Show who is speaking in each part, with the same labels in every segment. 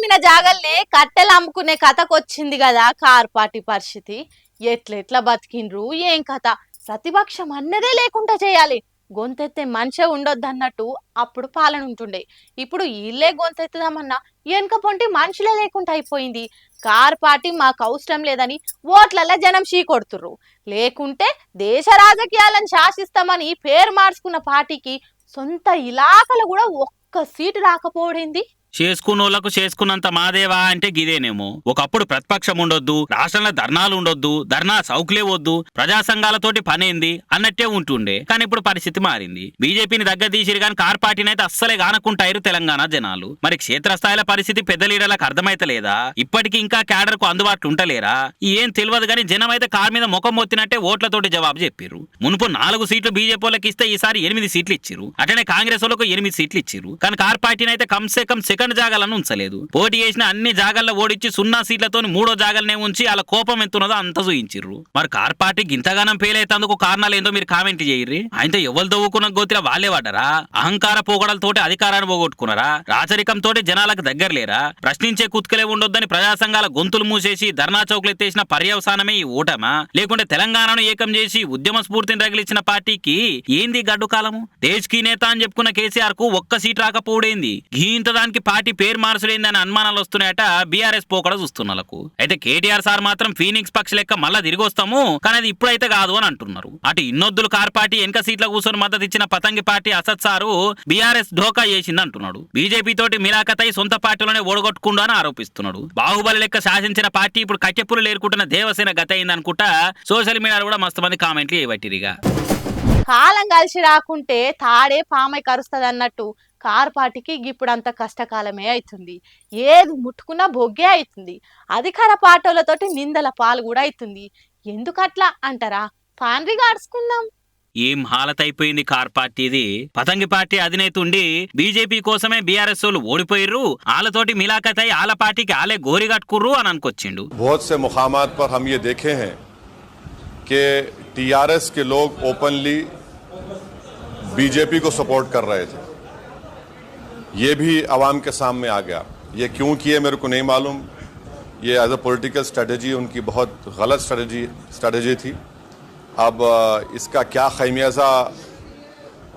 Speaker 1: అమ్మిన జాగల్నే కట్టెలు అమ్ముకునే కథకొచ్చింది కదా కార్ పార్టీ పరిస్థితి. ఎట్లెట్లా బతికిండ్రు ఏం కథ? ప్రతిపక్షం అన్నదే లేకుండా చేయాలి, గొంతెత్తే మనిషే ఉండొద్దన్నట్టు అప్పుడు పాలన ఉంటుండే. ఇప్పుడు ఇల్లే గొంతెత్తుదామన్నా వెనక పొంటి మనుషులే లేకుండా అయిపోయింది. కార్ పార్టీ మాకు అవసరం లేదని ఓట్లల్ల జనం షీ కొడుతుర్రు. లేకుంటే దేశ రాజకీయాలను శాసిస్తామని పేరు మార్చుకున్న పార్టీకి సొంత ఇలాకలు కూడా ఒక్క సీటు రాకపోడింది.
Speaker 2: చేసుకున్నోళ్లకు చేసుకున్నంత మాదేవా అంటే గిదేనేమో. ఒకప్పుడు ప్రతిపక్షం ఉండొద్దు, రాష్ట్రంలో ధర్నాలు ఉండొద్దు, ధర్నా సౌకులే వద్దు, ప్రజా సంఘాలతోటి పనేంది అన్నట్టే ఉంటుండే. కానీ ఇప్పుడు పరిస్థితి మారింది. బీజేపీని దగ్గర తీసిరు కానీ కార్ పార్టీని అయితే అస్సలే కానకుంటారు తెలంగాణ జనాలు. మరి క్షేత్రస్థాయిల పరిస్థితి పెద్ద లీడర్లకు అర్థమైతలేదా? ఇప్పటికీ ఇంకా క్యాడర్ కు అందుబాటులో ఉంటలేరా? ఏం తెలియదు కానీ జనం అయితే కార్ మీద ముఖం మొత్తినట్టే ఓట్లతోటి జవాబు చెప్పిర్రు. మునుపు 4 సీట్లు బీజేపీ వాళ్ళకి ఇస్తే ఈసారి 8 సీట్లు ఇచ్చిరు. అటనే కాంగ్రెస్ వాళ్ళకు 8 సీట్లు ఇచ్చిరు. కానీ కార్ పార్టీని అయితే కమ్సే కమ్ సెకండ్ జాగాలను ఉంచలేదు. పోటీ చేసిన అన్ని జాగాల్లో ఓడించి 0 సీట్లతో 3వ జాగాలనే ఉంచి అలా కోపం ఎంతున్నదో అంత చూయించిర్రు. మరి కార్ పార్టీకి ఇంతగానం ఫెయిల్ అయితందుకు కారణాలు ఏందో మీరు కామెంట్ చేయర్రి. అయితే ఎవరు దవ్వుకున్న గోతిలో వాళ్ళే పడ్డరా? అహంకార పోగడలతోటి అధికారాన్ని పోగొట్టుకున్నారా? రాచరికంతో జనాలకు దగ్గర లేరా? ప్రశ్నించే కుత్కలే ఉండొద్దని ప్రజా సంఘాల గొంతులు మూసేసి ధర్నా చౌకులు ఎత్తేసిన పర్యవసానమే ఈ ఓటమా? లేకుంటే తెలంగాణను ఏకం చేసి ఉద్యమ స్ఫూర్తిని రగిలించిన పార్టీకి ఏంది గడ్డు కాలము? దేశ్కి నేత అని చెప్పుకున్న కేసీఆర్ కు ఒక్క సీట్ రాకపోవడేంది? ఇంత దానికి పార్టీ పేరు మార్చలేందని అనుమానాలు వస్తున్నాయట బీఆర్ఎస్ పోకడ చూస్తున్నలకు. అయితే కేటీఆర్ సార్ మాత్రం ఫీనిక్స్ పక్షి లెక్క మళ్ళా తిరిగి వస్తాము, కానీ అది ఇప్పుడైతే కాదు అని అంటున్నారు. అటు ఇన్నొద్దులు కార్ పార్టీ వెనక సీట్ల కూర్చొని మద్దతు ఇచ్చిన పతంగి పార్టీ అసద్ సారు బీఆర్ఎస్ ఢోకా చేసింది అంటున్నాడు. బీజేపీ తోటి మిలాఖతై సొంత పార్టీలోనే ఓడగొట్టుకుండు అని ఆరోపిస్తున్నాడు. బాహుబలి లెక్క శాసించిన పార్టీ ఇప్పుడు కట్టెప్పులు లేరుకుంటున్న దేవసేన గత అయింది అనుకుంటా సోషల్ మీడియాలో కూడా మస్తు మంది కామెంట్లు చేయబట్టిరిగా.
Speaker 1: కాలం కలిసి రాకుంటే తాడే పామై కరుస్తుంది అన్నట్టు కార్ పార్టీకి ఇప్పుడు అంత కష్టకాలమే అవుతుంది. ఏది ముట్టుకున్నా బొగ్గే అవుతుంది. అధికార పార్టీలతోటి నిందల పాలు కూడా అవుతుంది. ఎందుకట్లా అంటారా? పాన్రిగా అడుచుకుందాం.
Speaker 2: ఏం హాలత్ అయిపోయింది కార్ పార్టీది. పతంగి పార్టీ అధినేత ఉండి బీజేపీ కోసమే బీఆర్ఎస్ వాళ్ళు ఓడిపోయిర్రు, ఆలతోటి మిలాఖతై ఆల పార్టీకి ఆలే గోరి కట్టుకుర్రు అని అనుకొచ్చిండు.
Speaker 3: बहुत से मुकामात पर हम ये देखे हैं कि टीआरएस के लोग ओपनली बीजेपी को सपोर्ट कर रहे थे. ये भी अवाम के सामने आ गया. ये क्यों किए मेरे को नहीं मालूम. ये एज अ पॉलिटिकल स्ट्रेटजी उनकी बहुत गलत स्ट्रेटजी थी. अब इसका क्या खैमियाजा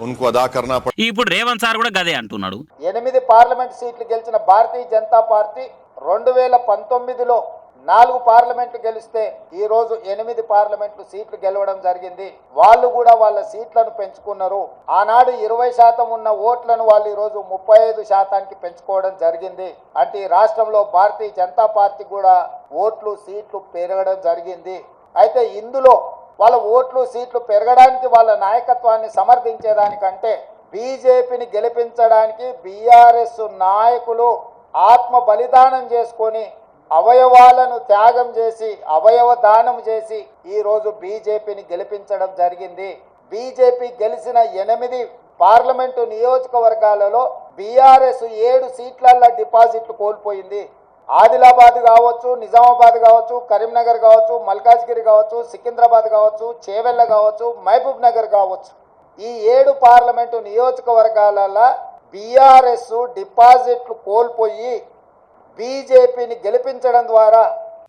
Speaker 3: उनको अदा करना पड़ा.
Speaker 2: ఇప్పుడు రేవంత్ సార్ కూడా గదే అంటున్నాడు.
Speaker 4: 8 పార్లమెంట్ సీట్లు గెలిచిన భారతీయ జనతా పార్టీ 2019లో 4 పార్లమెంట్లు గెలిస్తే ఈ రోజు 8 పార్లమెంట్లు సీట్లు గెలవడం జరిగింది. వాళ్ళు కూడా వాళ్ళ సీట్లను పెంచుకున్నారు. ఆనాడు 20% ఉన్న ఓట్లను వాళ్ళు ఈ రోజు 35%కి పెంచుకోవడం జరిగింది. అంటే ఈ రాష్ట్రంలో భారతీయ జనతా పార్టీ కూడా ఓట్లు సీట్లు పెరగడం జరిగింది. అయితే ఇందులో వాళ్ళ ఓట్లు సీట్లు పెరగడానికి వాళ్ళ నాయకత్వాన్ని సమర్థించేదానికంటే బీజేపీని గెలిపించడానికి బీఆర్ఎస్ నాయకులు ఆత్మ బలిదానం చేసుకొని అవయవాలను త్యాగం చేసి అవయవ దానం చేసి ఈ రోజు బీజేపీని గెలిపించడం జరిగింది. బీజేపీ గెలిచిన 8 పార్లమెంటు నియోజకవర్గాలలో బీఆర్ఎస్ 7 సీట్లల్లో డిపాజిట్లు కోల్పోయింది. ఆదిలాబాద్ కావచ్చు, నిజామాబాద్ కావచ్చు, కరీంనగర్ కావచ్చు, మల్కాజ్గిరి కావచ్చు, సికింద్రాబాద్ కావచ్చు, చేవెళ్ళ కావచ్చు, మహబూబ్ నగర్ కావచ్చు, ఈ 7 పార్లమెంటు నియోజకవర్గాలలో బీఆర్ఎస్ డిపాజిట్లు కోల్పోయి బీజేపీని గెలిపించడం ద్వారా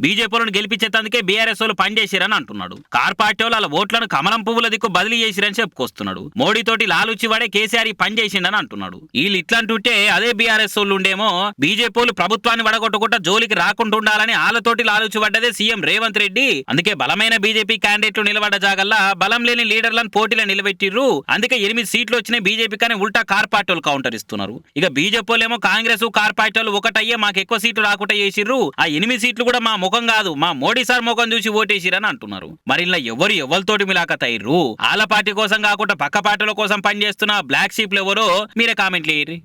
Speaker 2: బీజేపీలను గెలిపించేందుకే బీఆర్ఎస్ వాళ్ళు పనిచేసిరని అంటున్నాడు. కార్ పార్టీ వాళ్ళ ఓట్లను కమలం పువ్వుల దిక్కు బదిలీ చేసిరని చెప్పుకొస్తున్నాడు. మోడీతోటి లాలుచి వాడే కేసీఆర్ పని చేసిండని అంటున్నాడు. వీళ్ళు ఇట్లాంటుంటే అదే బీఆర్ఎస్ వాళ్ళు ఉండేమో బీజేపీ వాళ్ళు ప్రభుత్వాన్ని వడగొట్టకుండా జోలికి రాకుండా ఉండాలని వాళ్ళతోటి లాలుచి పడ్డదే సీఎం రేవంత్ రెడ్డి. అందుకే బలమైన బీజేపీ క్యాండిడేట్లు నిలబడ్డ జాగల్లా బలం లేని లీడర్లను పోటీలో నిలబెట్టిర్రు. అందుకే 8 సీట్లు వచ్చినాయి బీజేపీ కానీ ఉల్టా కార్ పార్టీ వాళ్ళు కౌంటర్ ఇస్తున్నారు. ఇక బీజేపీ వాళ్ళేమో కాంగ్రెస్ కార్ పార్టీ వాళ్ళు ఒకటయ్యే మాకు ఎక్కువ సీట్లు రాకుండా చేసిర్రు, ఆ 8 సీట్లు కూడా మా ముఖం కాదు మా మోడీ సార్ ముఖం చూసి ఓటేసిరని అంటున్నారు. మరి ఇలా ఎవరితోటి మిలాఖతయ్యారు? ఆల పార్టీ కోసం కాకుండా పక్క పార్టీల కోసం పనిచేస్తున్న బ్లాక్ షీప్లు ఎవరో మీరే కామెంట్లు వేయరు.